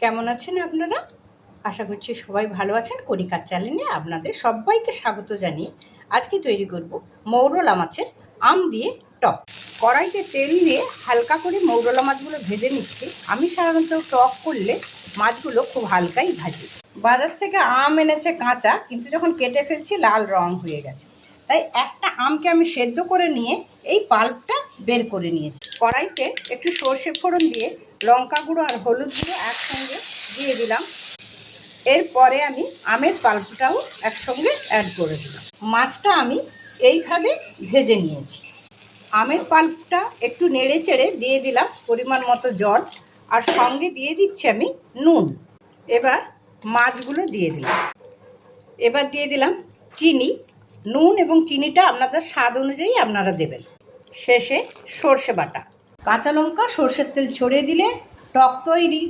কেমন আছেন আপনারা? আশা করছি সবাই ভালো আছেন। কণিকার চ্যানেলে আপনাদের সবাইকে স্বাগত জানিয়ে আজকে তৈরি করব মৌরলা মাছের আম দিয়ে টক। কড়াইতে তেল দিয়ে হালকা করে মৌরলা মাছগুলো ভেজে নিচ্ছি। আমি সাধারণত টক করলে মাছগুলো খুব হালকাই ভাজি। বাজার থেকে আম এনেছে কাঁচা, কিন্তু যখন কেটে ফেলছি লাল রং হয়ে গেছে। তাই একটা আমকে আমি সেদ্ধ করে নিয়ে এই পাল্পটা বের করে নিয়েছি। কড়াইতে একটু সর্ষে ফোড়ন দিয়ে লঙ্কা গুঁড়ো আর হলুদ গুঁড়ো একসঙ্গে দিয়ে দিলাম। এরপরে আমি আমের পাল্পটাও একসঙ্গে অ্যাড করে দিলাম। মাছটা আমি এইভাবে ভেজে নিয়েছি। আমের পাল্পটা একটু নেড়ে চেড়ে দিয়ে দিলাম পরিমাণ মতো জল, আর সঙ্গে দিয়ে দিচ্ছি আমি নুন। এবার মাছগুলো দিয়ে দিলাম। এবার দিয়ে দিলাম চিনি। নুন এবং চিনিটা আপনাদের স্বাদ অনুযায়ী আপনারা দেবেন। শেষে সর্ষে বাটা, কাঁচা লঙ্কা, সর্ষের তেল ছড়িয়ে দিলে টক তৈরি।